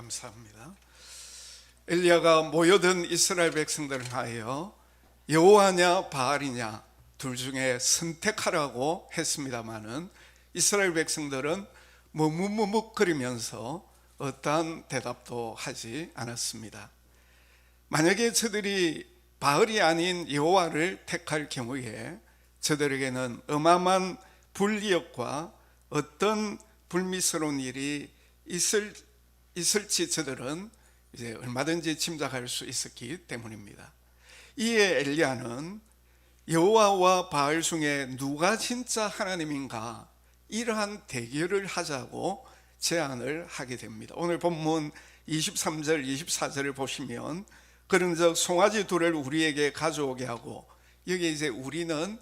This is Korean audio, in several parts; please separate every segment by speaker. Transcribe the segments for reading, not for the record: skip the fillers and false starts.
Speaker 1: 감사합니다. 엘리야가 모여든 이스라엘 백성들을 하여 여호와냐 바알이냐 둘 중에 선택하라고 했습니다마는 이스라엘 백성들은 머뭇머뭇거리면서 어떠한 대답도 하지 않았습니다. 만약에 저들이 바알이 아닌 여호와를 택할 경우에 저들에게는 어마어마한 불이익과 어떤 불미스러운 일이 있을지 저들은 이제 얼마든지 짐작할 수 있었기 때문입니다. 이에 엘리야는 여호와와 바알 중에 누가 진짜 하나님인가 이러한 대결을 하자고 제안을 하게 됩니다. 오늘 본문 23절 24절을 보시면 그런즉 송아지 둘을 우리에게 가져오게 하고, 여기 이제 우리는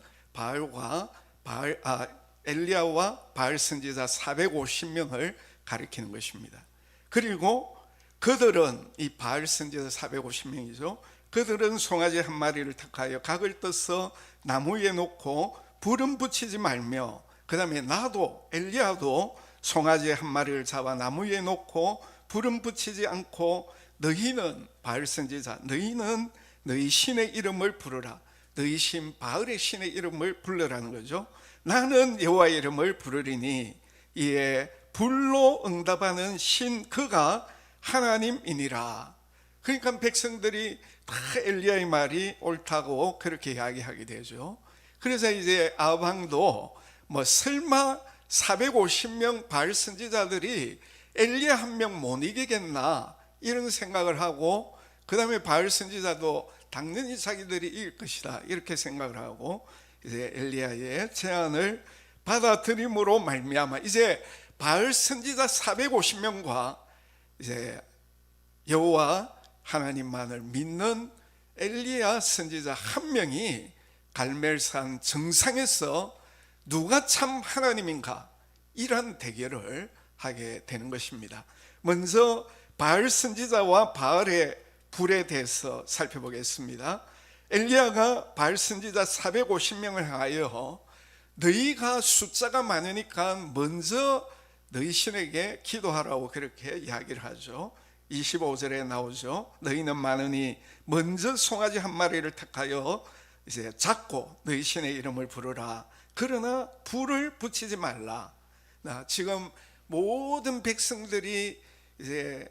Speaker 1: 엘리야와 바알 선지자 450명을 가리키는 것입니다. 그리고 그들은 이 바알 선지자 450명이죠. 그들은 송아지 한 마리를 택하여 각을 떠서 나무 위에 놓고 불은 붙이지 말며, 그 다음에 나도 엘리야도 송아지 한 마리를 잡아 나무 위에 놓고 불은 붙이지 않고 너희는 바알 선지자 너희는 너희 신의 이름을 부르라. 너희 신 바알의 신의 이름을 부르라는 거죠. 나는 여호와의 이름을 부르리니 이에 불로 응답하는 신 그가 하나님이니라. 그러니까 백성들이 다 엘리야의 말이 옳다고 그렇게 이야기하게 되죠. 그래서 이제 아합 왕도 설마 450명 바알 선지자들이 엘리야 한 명 못 이기겠나 이런 생각을 하고, 그 다음에 바알 선지자도 당연히 자기들이 이길 것이다 이렇게 생각을 하고 이제 엘리야의 제안을 받아들임으로 말미암아 이제 바알 선지자 450명과 이제 여호와 하나님만을 믿는 엘리야 선지자 한 명이 갈멜산 정상에서 누가 참 하나님인가 이런 대결을 하게 되는 것입니다. 먼저 바알 선지자와 바알의 불에 대해서 살펴보겠습니다. 엘리야가 바알 선지자 450명을 향하여 너희가 숫자가 많으니까 먼저 너희 신에게 기도하라고 그렇게 이야기를 하죠. 25절에 나오죠. 너희는 많으니 먼저 송아지 한 마리를 택하여 이제 잡고 너희 신의 이름을 부르라. 그러나 불을 붙이지 말라. 지금 모든 백성들이 이제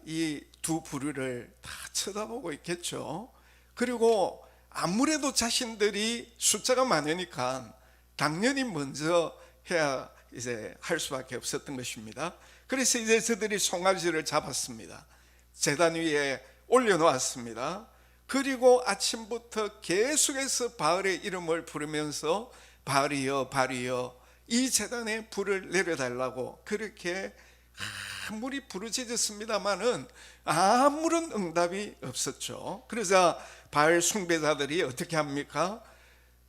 Speaker 1: 이 두 부류를 다 쳐다보고 있겠죠. 그리고 아무래도 자신들이 숫자가 많으니까 당연히 먼저 해야 이제 할 수밖에 없었던 것입니다. 그래서 이제 저들이 송아지를 잡았습니다. 제단 위에 올려놓았습니다. 그리고 아침부터 계속해서 바알의 이름을 부르면서 바알이여 바알이여 이 제단에 불을 내려달라고 그렇게 아무리 부르짖었습니다마는 아무런 응답이 없었죠. 그러자 바알 숭배자들이 어떻게 합니까?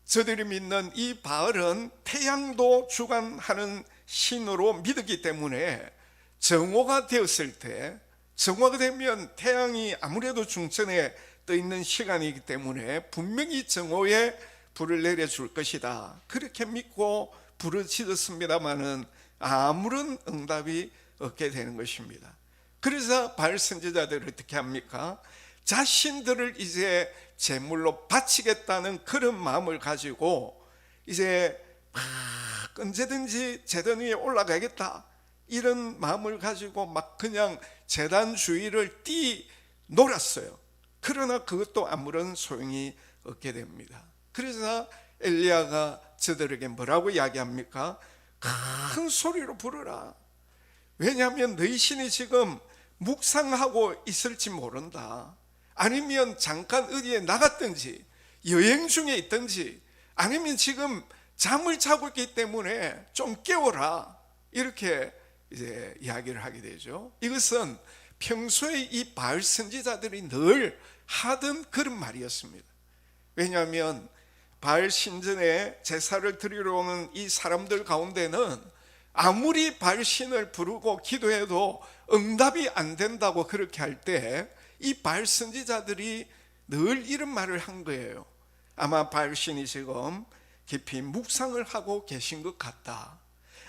Speaker 1: 저들이 믿는 이 바알은 태양도 주관하는 신으로 믿었기 때문에 정오가 되었을 때, 정오가 되면 태양이 아무래도 중천에 떠 있는 시간이기 때문에 분명히 정오에 불을 내려줄 것이다 그렇게 믿고 부르짖었습니다마는 아무런 응답이 얻게 되는 것입니다. 그래서 바알 선지자들이 어떻게 합니까? 자신들을 이제 제물로 바치겠다는 그런 마음을 가지고 이제 언제든지 제단 위에 올라가겠다 이런 마음을 가지고 막 그냥 제단 주위를 놀았어요. 그러나 그것도 아무런 소용이 없게 됩니다. 그래서 엘리야가 저들에게 뭐라고 이야기합니까? 큰 소리로 부르라. 왜냐하면 너희 신이 지금 묵상하고 있을지 모른다. 아니면 잠깐 어디에 나갔든지 여행 중에 있든지 아니면 지금 잠을 자고 있기 때문에 좀 깨워라 이렇게 이제 이야기를 하게 되죠. 이것은 평소에 이 바알 선지자들이 늘 하던 그런 말이었습니다. 왜냐하면 바알 신전에 제사를 드리러 오는 이 사람들 가운데는 아무리 바알 신을 부르고 기도해도 응답이 안 된다고 그렇게 할 때 이 바알 선지자들이 늘 이런 말을 한 거예요. 아마 바알 신이 지금 깊이 묵상을 하고 계신 것 같다.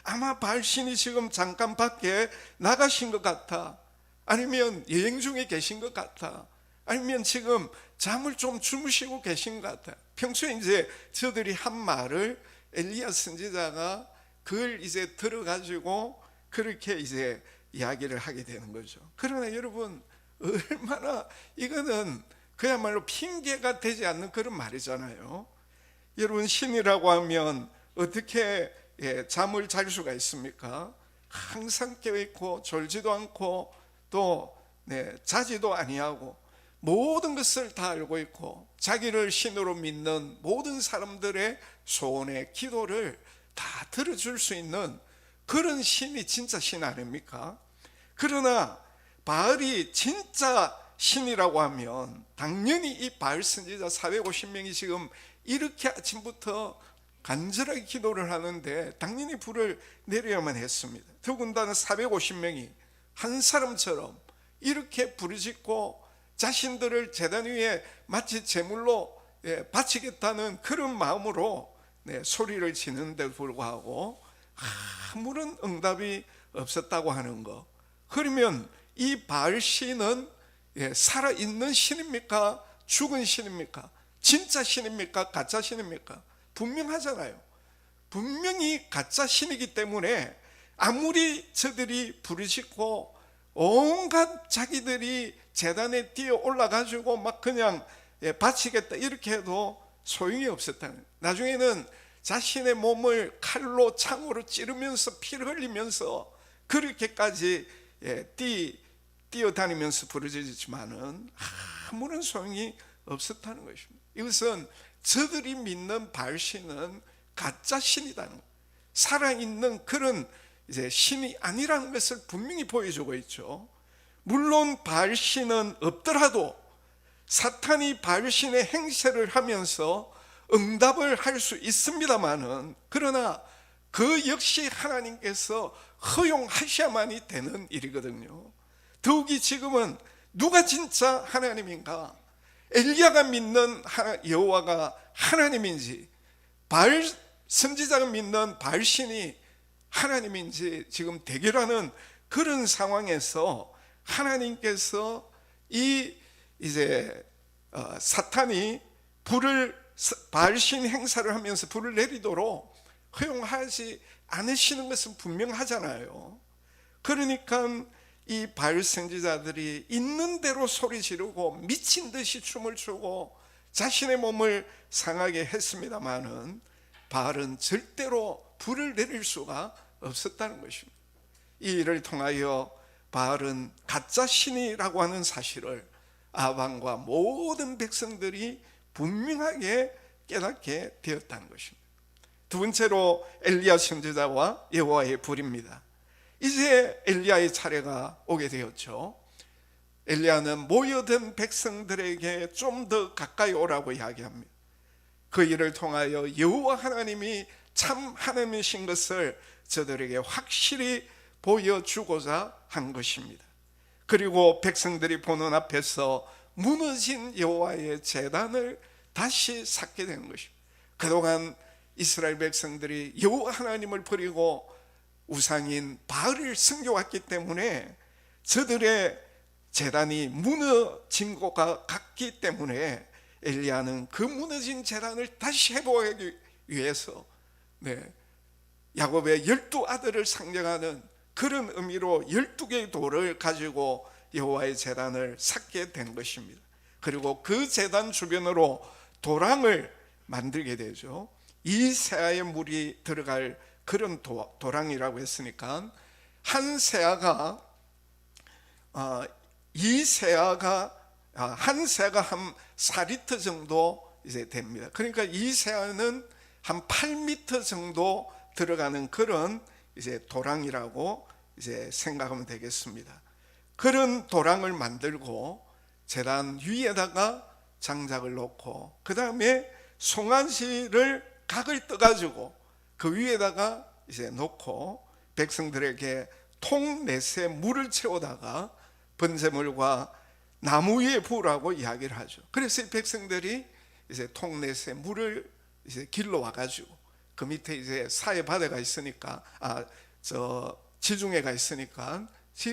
Speaker 1: 아마 바알 신이 지금 잠깐 밖에 나가신 것 같아. 아니면 여행 중에 계신 것 같아. 아니면 지금 잠을 좀 주무시고 계신 것 같아. 평소에 이제 저들이 한 말을 엘리야 선지자가 그걸 이제 들어가지고 그렇게 이제 이야기를 하게 되는 거죠. 그러나 여러분, 얼마나 이거는 그야말로 핑계가 되지 않는 그런 말이잖아요. 여러분, 신이라고 하면 어떻게 잠을 잘 수가 있습니까? 항상 깨어있고 졸지도 않고 또 자지도 아니하고 모든 것을 다 알고 있고 자기를 신으로 믿는 모든 사람들의 소원의 기도를 다 들어줄 수 있는 그런 신이 진짜 신 아닙니까? 그러나 바알이 진짜 신이라고 하면 당연히 이 바알 선지자 450명이 지금 이렇게 아침부터 간절하게 기도를 하는데 당연히 불을 내려야만 했습니다. 더군다나 450명이 한 사람처럼 이렇게 부르짖고 자신들을 제단 위에 마치 제물로 바치겠다는 그런 마음으로 소리를 지르는데도 불구하고 아무런 응답이 없었다고 하는 거. 그러면 이 바알 신은 살아있는 신입니까? 죽은 신입니까? 진짜 신입니까? 가짜 신입니까? 분명하잖아요. 분명히 가짜 신이기 때문에 아무리 저들이 부르짖고 온갖 자기들이 제단에 뛰어 올라가지고 막 그냥 바치겠다 이렇게 해도 소용이 없었다는 거예요. 나중에는 자신의 몸을 칼로 창으로 찌르면서 피를 흘리면서 그렇게까지 뛰어다니면서 부르짖지만은 아무런 소용이 없었다는 것입니다. 이것은 저들이 믿는 바알신은 가짜 신이라는 거예요. 살아있는 그런 이제 신이 아니라는 것을 분명히 보여주고 있죠. 물론 바알신은 없더라도 사탄이 바알신의 행세를 하면서 응답을 할 수 있습니다만은, 그러나 그 역시 하나님께서 허용하셔야만이 되는 일이거든요. 더욱이 지금은 누가 진짜 하나님인가? 엘리야가 믿는 여호와가 하나님인지 바알 선지자가 믿는 바알신이 하나님인지 지금 대결하는 그런 상황에서 하나님께서 이제 사탄이 바알신 행사를 하면서 불을 내리도록 허용하지 않으시는 것은 분명하잖아요. 그러니까 이 바알 선지자들이 있는 대로 소리 지르고 미친 듯이 춤을 추고 자신의 몸을 상하게 했습니다마는 바알은 절대로 불을 내릴 수가 없었다는 것입니다. 이 일을 통하여 바알은 가짜 신이라고 하는 사실을 아방과 모든 백성들이 분명하게 깨닫게 되었다는 것입니다. 두 번째로 엘리야 선지자와 여호와의 불입니다. 이제 엘리야의 차례가 오게 되었죠. 엘리야는 모여든 백성들에게 좀 더 가까이 오라고 이야기합니다. 그 일을 통하여 여호와 하나님이 참 하나님이신 것을 저들에게 확실히 보여주고자 한 것입니다. 그리고 백성들이 보는 앞에서 무너진 여호와의 제단을 다시 쌓게 되는 것입니다. 그동안 이스라엘 백성들이 여호와 하나님을 버리고 우상인 바알을 섬겨왔기 때문에 저들의 제단이 무너진 것과 같기 때문에 엘리야는 그 무너진 제단을 다시 회복하기 위해서 야곱의 12아들을 상징하는 그런 의미로 12개의 돌을 가지고 여호와의 제단을 쌓게 된 것입니다. 그리고 그 제단 주변으로 도랑을 만들게 되죠. 이 세아의 물이 들어갈 그런 도랑이라고 했으니까 한 세아가 한 세아가 한 4리터 정도 이제 됩니다. 그러니까 이 세아는 한 8m 정도 들어가는 그런 이제 도랑이라고 이제 생각하면 되겠습니다. 그런 도랑을 만들고 제단 위에다가 장작을 놓고 그 다음에 송아지를 각을 떠가지고 그 위에다가 이제 놓고 백성들에게 통 넷에 물을 채우다가 번제물과 나무 위에 부으라고 이야기를 하죠. 그래서 이 백성들이 이제 통 넷에 물을 이제 길러 와가지고 그 밑에 이제 사해 바다가 있으니까 지중해가 있으니까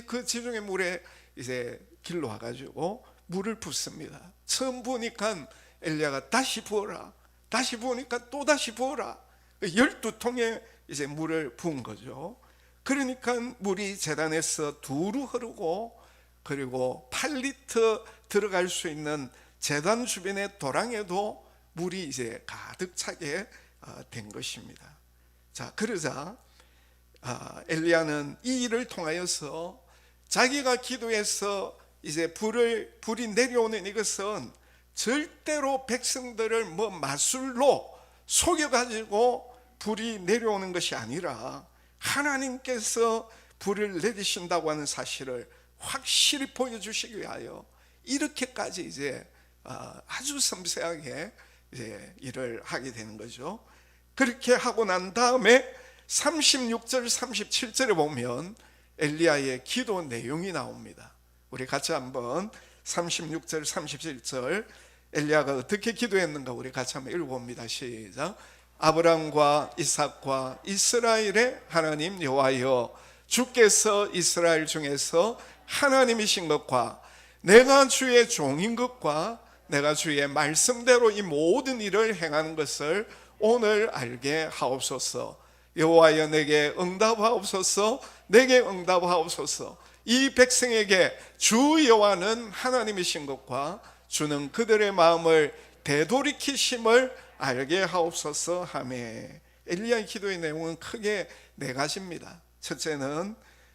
Speaker 1: 그 지중해 물에 이제 길로 와가지고 물을 붓습니다. 처음 부으니까 엘리야가 다시 부어라, 다시 부으니까 또 다시 부어라. 12통에 이제 물을 부은 거죠. 그러니까 물이 제단에서 두루 흐르고, 그리고 8리터 들어갈 수 있는 제단 주변의 도랑에도 물이 이제 가득 차게 된 것입니다. 자, 그러자 엘리야는 이 일을 통하여서 자기가 기도해서 이제 불이 내려오는 이것은 절대로 백성들을 마술로 속여가지고 불이 내려오는 것이 아니라 하나님께서 불을 내리신다고 하는 사실을 확실히 보여주시기 위하여 이렇게까지 이제 아주 섬세하게 이제 일을 하게 되는 거죠. 그렇게 하고 난 다음에 36절 37절에 보면 엘리야의 기도 내용이 나옵니다. 우리 같이 한번 36절 37절 엘리야가 어떻게 기도했는가 우리 같이 한번 읽어봅니다. 시작. 아브람과 이삭과 이스라엘의 하나님 여호와여, 주께서 이스라엘 중에서 하나님이신 것과 내가 주의 종인 것과 내가 주의 말씀대로 이 모든 일을 행하는 것을 오늘 알게 하옵소서. 여호와여, 내게 응답하옵소서. 내게 응답하옵소서. 이 백성에게 주 여호와는 하나님이신 것과 주는 그들의 마음을 되돌이키심을 알게 하옵소서 하며, 엘리야의 기도의 내용은 크게 네 가지입니다. 첫째는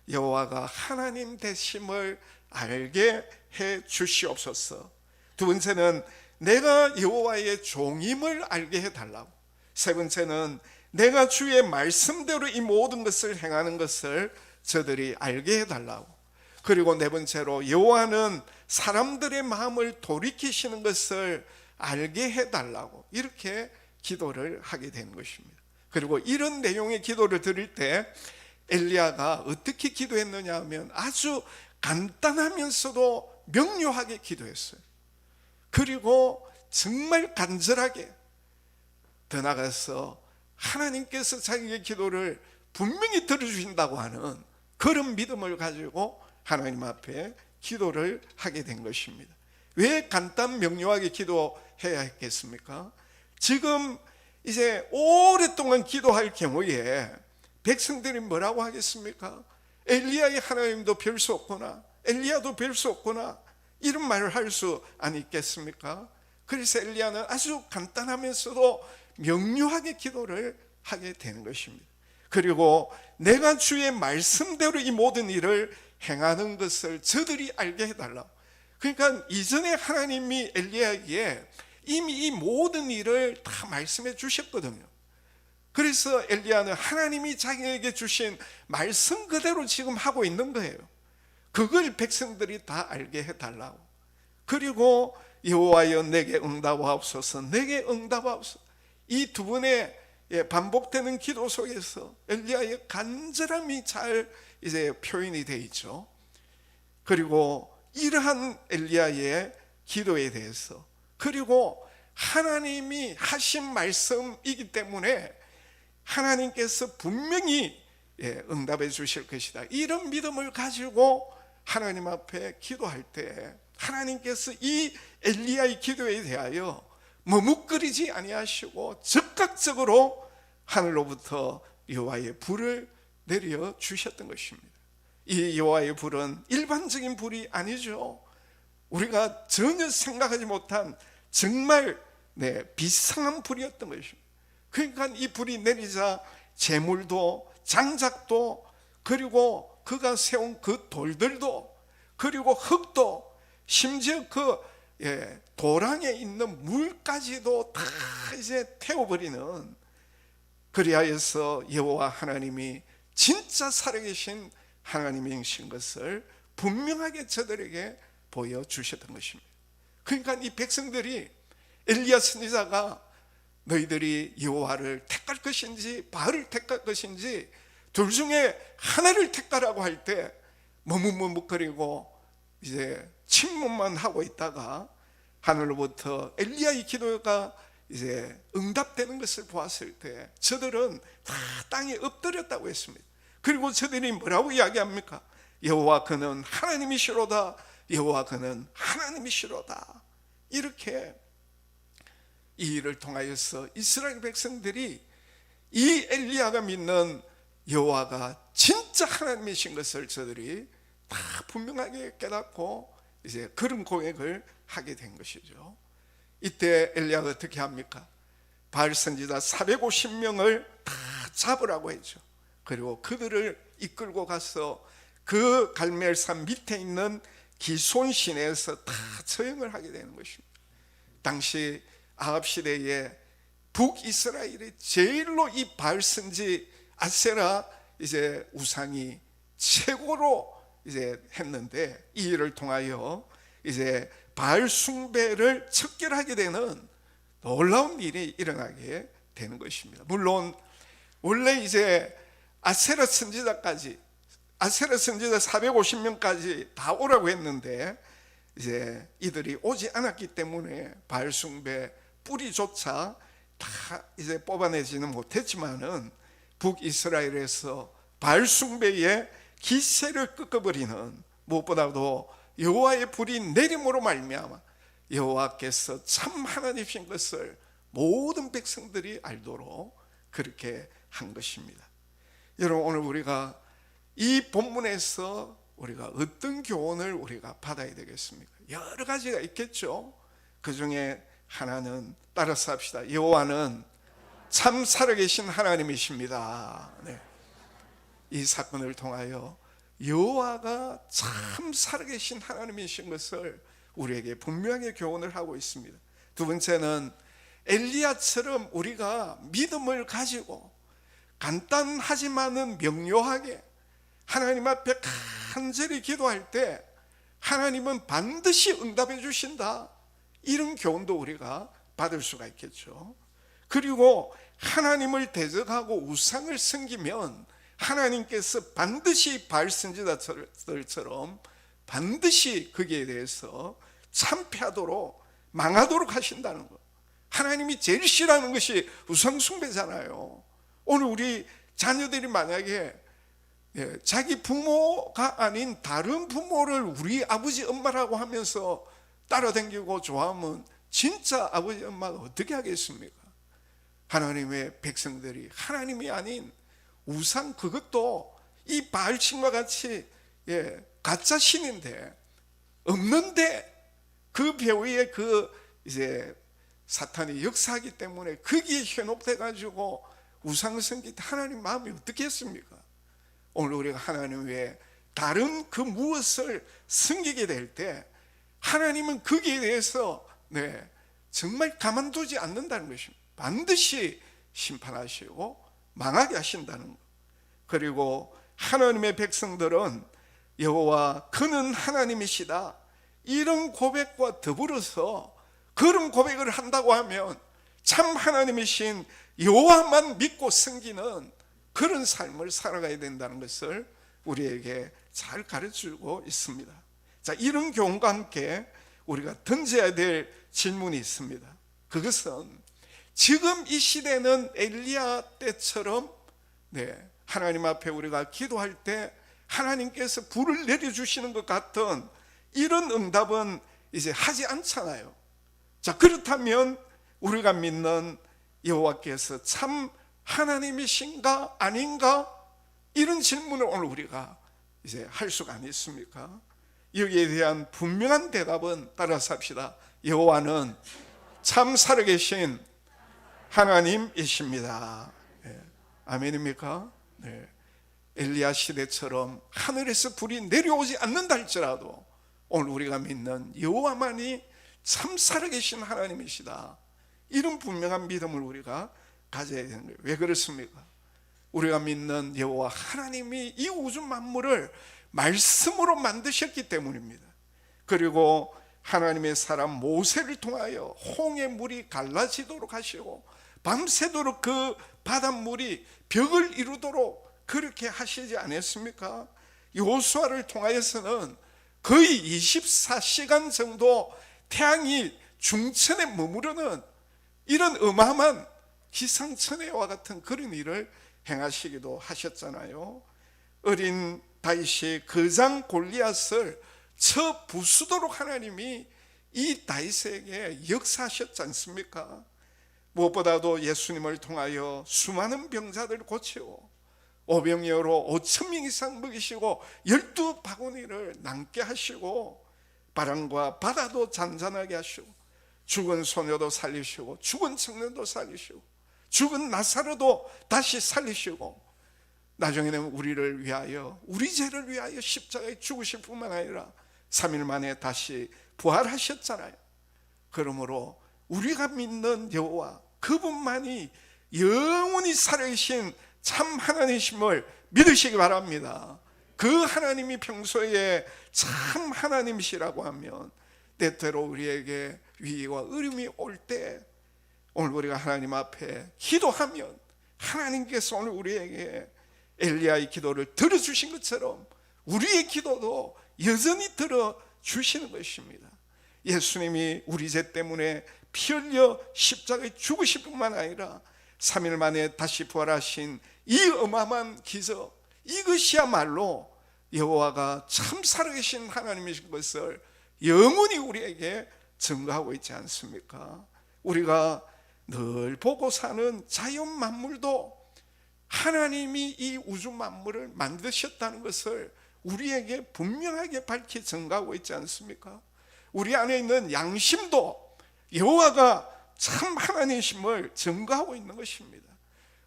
Speaker 1: 여호와가 하나님 되심을 알게 해 주시옵소서. 두 번째는 내가 여호와의 종임을 알게 해달라고. 세 번째는 내가 주의 말씀대로 이 모든 것을 행하는 것을 저들이 알게 해달라고. 그리고 네 번째로 여호와는 사람들의 마음을 돌이키시는 것을 알게 해달라고, 이렇게 기도를 하게 된 것입니다. 그리고 이런 내용의 기도를 드릴 때 엘리야가 어떻게 기도했느냐 하면 아주 간단하면서도 명료하게 기도했어요. 그리고 정말 간절하게, 더 나아가서 하나님께서 자기의 기도를 분명히 들어주신다고 하는 그런 믿음을 가지고 하나님 앞에 기도를 하게 된 것입니다. 왜 간단 명료하게 기도해야 했겠습니까? 지금 이제 오랫동안 기도할 경우에 백성들이 뭐라고 하겠습니까? 엘리야의 하나님도 별 수 없구나, 엘리야도 별 수 없구나, 이런 말을 할 수 아니겠습니까? 그래서 엘리야는 아주 간단하면서도 명료하게 기도를 하게 되는 것입니다. 그리고 내가 주의 말씀대로 이 모든 일을 행하는 것을 저들이 알게 해달라고. 그러니까 이전에 하나님이 엘리야에게 이미 이 모든 일을 다 말씀해 주셨거든요. 그래서 엘리야는 하나님이 자기에게 주신 말씀 그대로 지금 하고 있는 거예요. 그걸 백성들이 다 알게 해달라고. 그리고 여호와여, 내게 응답하옵소서, 내게 응답하옵소서. 이 두 번의 반복되는 기도 속에서 엘리야의 간절함이 잘 이제 표현이 되어 있죠. 그리고 이러한 엘리야의 기도에 대해서, 그리고 하나님이 하신 말씀이기 때문에 하나님께서 분명히 응답해 주실 것이다, 이런 믿음을 가지고 하나님 앞에 기도할 때 하나님께서 이 엘리야의 기도에 대하여 머뭇거리지 아니하시고 즉각적으로 하늘로부터 여호와의 불을 내려 주셨던 것입니다. 이 여호와의 불은 일반적인 불이 아니죠. 우리가 전혀 생각하지 못한 정말 비상한 불이었던 것입니다. 그러니까 이 불이 내리자 재물도 장작도, 그리고 그가 세운 그 돌들도, 그리고 흙도, 심지어 그 도랑에 있는 물까지도 다 이제 태워버리는, 그리하여서 여호와 하나님이 진짜 살아계신 하나님이신 것을 분명하게 저들에게 보여주셨던 것입니다. 그러니까 이 백성들이 엘리야 선지자가 너희들이 여호와를 택할 것인지 바알을 택할 것인지 둘 중에 하나를 택하라고 할 때 머뭇머뭇거리고 이제 침묵만 하고 있다가 하늘로부터 엘리야의 기도가 이제 응답되는 것을 보았을 때 저들은 다 땅에 엎드렸다고 했습니다. 그리고 저들이 뭐라고 이야기합니까? 여호와 그는 하나님이시로다. 여호와 그는 하나님이시로다. 이렇게 이 일을 통하여서 이스라엘 백성들이 이 엘리야가 믿는 여호와가 진짜 하나님이신 것을 저들이 다 분명하게 깨닫고 이제 그런 고백을 하게 된 것이죠. 이때 엘리야가 어떻게 합니까? 바알 선지자 450명을 다 잡으라고 했죠. 그리고 그들을 이끌고 가서 그 갈멜산 밑에 있는 기손 시내에서 다 처형을 하게 되는 것입니다. 당시 아합 시대에 북이스라엘의 제일로 이 바알 선지 아세라 이제 우상이 최고로 이제 했는데, 이 일을 통하여 이제 바알 숭배를 척결하게 되는 놀라운 일이 일어나게 되는 것입니다. 물론 원래 이제 아세라 선지자 450명까지 다 오라고 했는데 이제 이들이 오지 않았기 때문에 바알 숭배 뿌리조차 다 이제 뽑아내지는 못했지만은 북이스라엘에서 바알 숭배의 기세를 꺾어버리는, 무엇보다도 여호와의 불이 내림으로 말미암아 여호와께서 참 하나님이신 것을 모든 백성들이 알도록 그렇게 한 것입니다. 여러분, 오늘 우리가 이 본문에서 우리가 어떤 교훈을 우리가 받아야 되겠습니까? 여러 가지가 있겠죠. 그 중에 하나는 따라서 합시다. 여호와는 참 살아계신 하나님이십니다. 네. 이 사건을 통하여 여호와가 참 살아계신 하나님이신 것을 우리에게 분명하게 교훈을 하고 있습니다. 두 번째는 엘리야처럼 우리가 믿음을 가지고 간단하지만은 명료하게 하나님 앞에 간절히 기도할 때 하나님은 반드시 응답해 주신다, 이런 교훈도 우리가 받을 수가 있겠죠. 그리고 하나님을 대적하고 우상을 섬기면 하나님께서 반드시 바알 선지자들처럼 반드시 거기에 대해서 참패하도록 망하도록 하신다는 것. 하나님이 제일 싫어하는 것이 우상 숭배잖아요. 오늘 우리 자녀들이 만약에 자기 부모가 아닌 다른 부모를 우리 아버지 엄마라고 하면서 따라다니고 좋아하면 진짜 아버지 엄마가 어떻게 하겠습니까? 하나님의 백성들이 하나님이 아닌 우상, 그것도 이 바알신과 같이 가짜 신인데, 없는데 그 배후에 그 이제 사탄이 역사하기 때문에 거기에 현혹돼 가지고 우상을 섬길 때 하나님 마음이 어떻겠습니까? 오늘 우리가 하나님 외에 다른 그 무엇을 섬기게 될 때 하나님은 거기에 대해서 정말 가만두지 않는다는 것입니다. 반드시 심판하시고 망하게 하신다는 것. 그리고 하나님의 백성들은 여호와 그는 하나님이시다, 이런 고백과 더불어서 그런 고백을 한다고 하면 참 하나님이신 여호와만 믿고 섬기는 그런 삶을 살아가야 된다는 것을 우리에게 잘 가르쳐주고 있습니다. 자, 이런 교훈과 함께 우리가 던져야 될 질문이 있습니다. 그것은 지금 이 시대는 엘리야 때처럼 하나님 앞에 우리가 기도할 때 하나님께서 불을 내려주시는 것 같은 이런 응답은 이제 하지 않잖아요. 자, 그렇다면 우리가 믿는 여호와께서 참 하나님이신가 아닌가, 이런 질문을 오늘 우리가 이제 할 수가 아니겠습니까? 여기에 대한 분명한 대답은 따라서 합시다. 여호와는 참 살아계신 하나님이십니다. 아멘입니까? 엘리야 시대처럼 하늘에서 불이 내려오지 않는다 할지라도 오늘 우리가 믿는 여호와만이 참 살아계신 하나님이시다, 이런 분명한 믿음을 우리가 가져야 되는 거예요. 왜 그렇습니까? 우리가 믿는 여호와 하나님이 이 우주 만물을 말씀으로 만드셨기 때문입니다. 그리고 하나님의 사람 모세를 통하여 홍해 물이 갈라지도록 하시고 밤새도록 그 바닷물이 벽을 이루도록 그렇게 하시지 않았습니까? 여호수아를 통하여서는 거의 24시간 정도 태양이 중천에 머무르는 이런 어마어마한 기상천외와 같은 그런 일을 행하시기도 하셨잖아요. 어린 다윗이 거장 골리앗을 쳐 부수도록 하나님이 이 다윗에게 역사하셨지 않습니까? 무엇보다도 예수님을 통하여 수많은 병자들을 고치고 오병이어로 5,000명 이상 먹이시고 12바구니를 남게 하시고 바람과 바다도 잔잔하게 하시고 죽은 소녀도 살리시고 죽은 청년도 살리시고 죽은 나사로도 다시 살리시고 나중에는 우리를 위하여 우리 죄를 위하여 십자가에 죽으실 뿐만 아니라 3일 만에 다시 부활하셨잖아요. 그러므로 우리가 믿는 여호와 그분만이 영원히 살아계신 참 하나님이심을 믿으시기 바랍니다. 그 하나님이 평소에 참 하나님이시라고 하면 때때로 우리에게 위기와 어려움이 올 때 오늘 우리가 하나님 앞에 기도하면 하나님께서 오늘 우리에게 엘리야의 기도를 들어주신 것처럼 우리의 기도도 여전히 들어주시는 것입니다. 예수님이 우리 죄 때문에 피 흘려 십자가에 죽으실 뿐만 아니라 3일 만에 다시 부활하신 이 어마어마한 기적, 이것이야말로 여호와가 참 살아계신 하나님이신 것을 영원히 우리에게 증거하고 있지 않습니까? 우리가 늘 보고 사는 자연 만물도 하나님이 이 우주 만물을 만드셨다는 것을 우리에게 분명하게 밝히 증거하고 있지 않습니까? 우리 안에 있는 양심도 여호와가 참 하나님이심을 증거하고 있는 것입니다.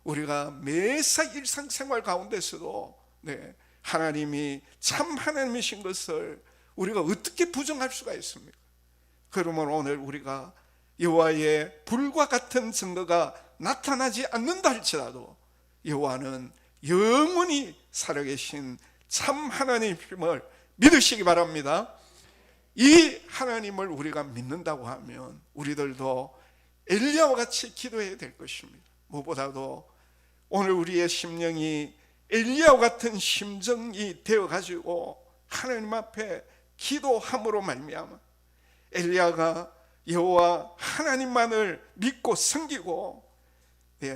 Speaker 1: 우리가 매사 일상생활 가운데서도 하나님이 참 하나님이신 것을 우리가 어떻게 부정할 수가 있습니까? 그러면 오늘 우리가 여호와의 불과 같은 증거가 나타나지 않는다 할지라도 여호와는 영원히 살아계신 참 하나님임을 믿으시기 바랍니다. 이 하나님을 우리가 믿는다고 하면 우리들도 엘리야와 같이 기도해야 될 것입니다. 무엇보다도 오늘 우리의 심령이 엘리야와 같은 심정이 되어가지고 하나님 앞에 기도함으로 말미암아 엘리야가 여호와 하나님만을 믿고 섬기고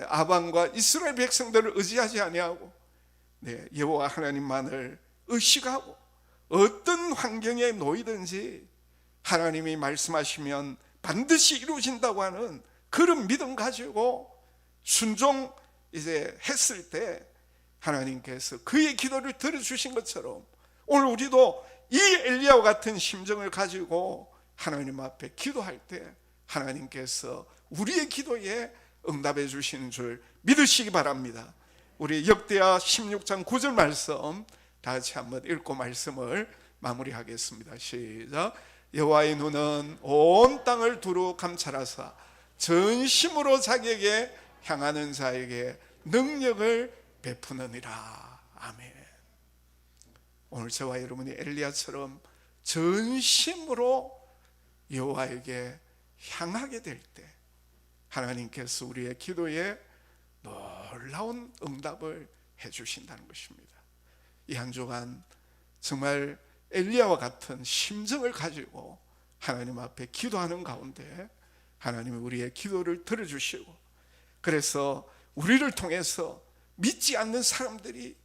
Speaker 1: 아방과 이스라엘 백성들을 의지하지 아니하고 여호와 하나님만을 의식하고 어떤 환경에 놓이든지 하나님이 말씀하시면 반드시 이루어진다고 하는 그런 믿음 가지고 순종 했을 때 하나님께서 그의 기도를 들어주신 것처럼 오늘 우리도 이 엘리야와 같은 심정을 가지고 하나님 앞에 기도할 때 하나님께서 우리의 기도에 응답해 주시는 줄 믿으시기 바랍니다. 우리 역대하 16장 9절 말씀 다 같이 한번 읽고 말씀을 마무리하겠습니다. 시작. 여호와의 눈은 온 땅을 두루 감찰하사 전심으로 자기에게 향하는 자에게 능력을 베푸느니라. 아멘. 오늘 저와 여러분이 엘리야처럼 전심으로 여호와에게 향하게 될 때 하나님께서 우리의 기도에 놀라운 응답을 해주신다는 것입니다. 이 한 주간 정말 엘리야와 같은 심정을 가지고 하나님 앞에 기도하는 가운데 하나님이 우리의 기도를 들어주시고 그래서 우리를 통해서 믿지 않는 사람들이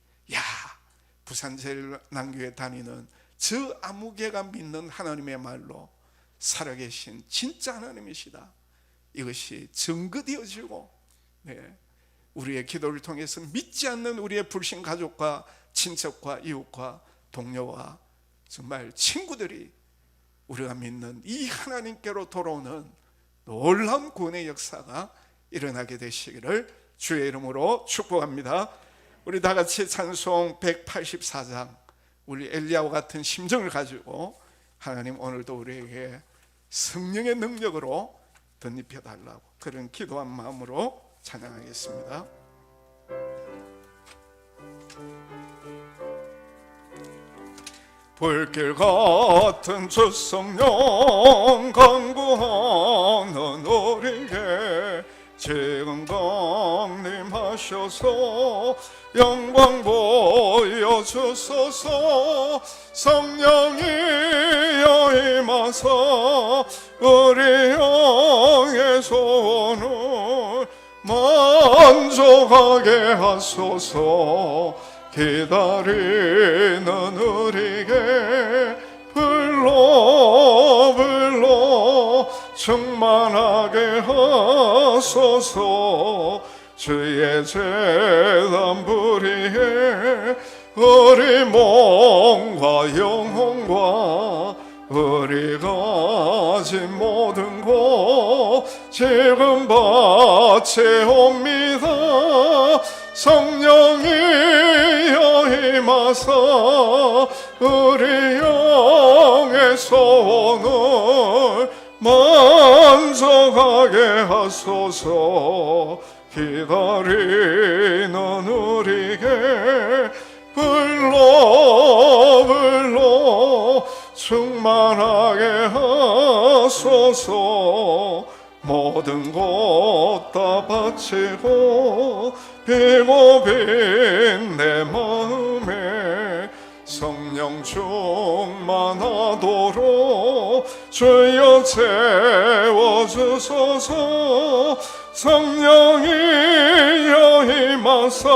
Speaker 1: 부산제일남교회 다니는 저 아무개가 믿는 하나님의 말로 살아계신 진짜 하나님이시다, 이것이 증거되어지고 우리의 기도를 통해서 믿지 않는 우리의 불신 가족과 친척과 이웃과 동료와 정말 친구들이 우리가 믿는 이 하나님께로 돌아오는 놀라운 구원의 역사가 일어나게 되시기를 주의 이름으로 축복합니다. 우리 다 같이 찬송 184장 우리 엘리야와 같은 심정을 가지고 하나님 오늘도 우리에게 성령의 능력으로 덧입혀 달라고 그런 기도한 마음으로 찬양하겠습니다. 불길 같은 주 성령 강구하는 우리에게 지금 강림하셔서 영광 보여주소서. 성령이여 임하사 우리 영의 소원을 만족하게 하소서. 기다리는 우리에게 불러 불러 충만하게 하소서. 주의 재단 불의에 우리 몸과 영혼과 우리가 가진 모든 것 지금 바치옵니다. 성령이여 임하사 우리 영의 소원을 만족하게 하소서. 기다리는 우리에게 불러 불러 충만하게 하소서. 모든 것 다 바치고 비고 빈 내 마음에 성령 충만하도록 주여 채워주소서. 성령이여 임하사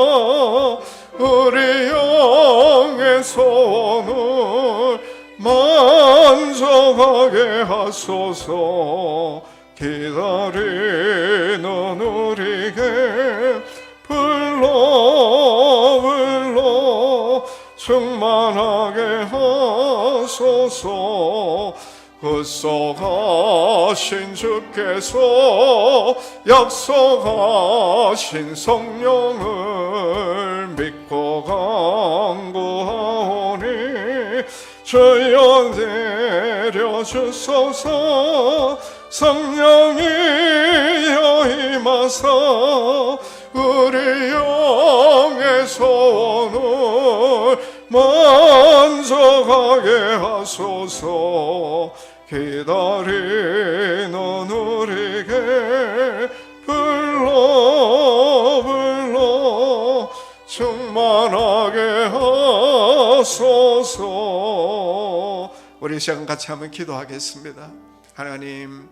Speaker 1: 우리 영의 소원을 만족하게 하소서. 기다리는 우리에게 불러 불러 충만하게 하소서. 약속하신 주께서 약속하신 성령을 믿고 간구하오니 주여 내려주소서. 성령이여 임하사 우리 영의 소원을 만족하게 하소서. 기다리는 우리에게 불러 불러 충만하게 하소서. 우리 시간 같이 한번 기도하겠습니다. 하나님,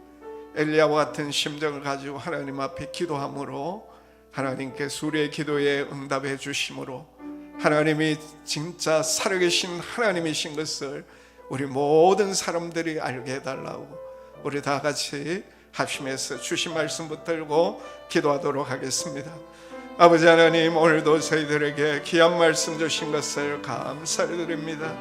Speaker 1: 엘리야와 같은 심정을 가지고 하나님 앞에 기도함으로 하나님께서 우리의 기도에 응답해 주심으로 하나님이 진짜 살아계신 하나님이신 것을 우리 모든 사람들이 알게 해달라고 우리 다 같이 합심해서 주신 말씀 붙들고 기도하도록 하겠습니다. 아버지 하나님, 오늘도 저희들에게 귀한 말씀 주신 것을 감사를 드립니다.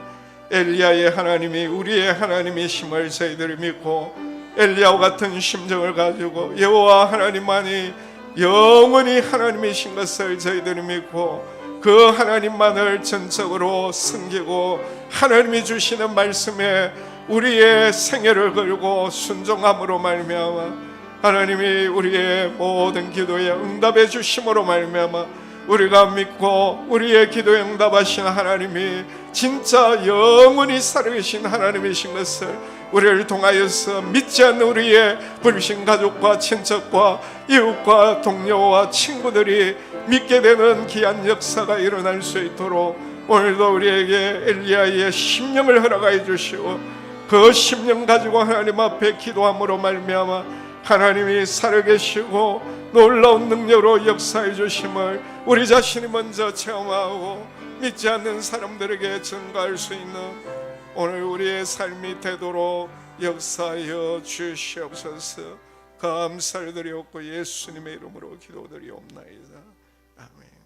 Speaker 1: 엘리야의 하나님이 우리의 하나님이심을 저희들이 믿고 엘리야와 같은 심정을 가지고 여호와 하나님만이 영원히 하나님이신 것을 저희들이 믿고 그 하나님만을 전적으로 섬기고 하나님이 주시는 말씀에 우리의 생애를 걸고 순종함으로 말미암아 하나님이 우리의 모든 기도에 응답해 주심으로 말미암아 우리가 믿고 우리의 기도에 응답하신 하나님이 진짜 영원히 살아계신 하나님이신 것을 우리를 통하여서 믿지 않는 우리의 불신 가족과 친척과 이웃과 동료와 친구들이 믿게 되는 귀한 역사가 일어날 수 있도록 오늘도 우리에게 엘리야의 심령을 허락하여 주시고 그 심령 가지고 하나님 앞에 기도함으로 말미암아 하나님이 살아계시고 놀라운 능력으로 역사해 주심을 우리 자신이 먼저 체험하고 믿지 않는 사람들에게 전가할 수 있는 오늘 우리의 삶이 되도록 역사하여 주시옵소서. 감사를 드리옵고 예수님의 이름으로 기도드리옵나이다. 아멘.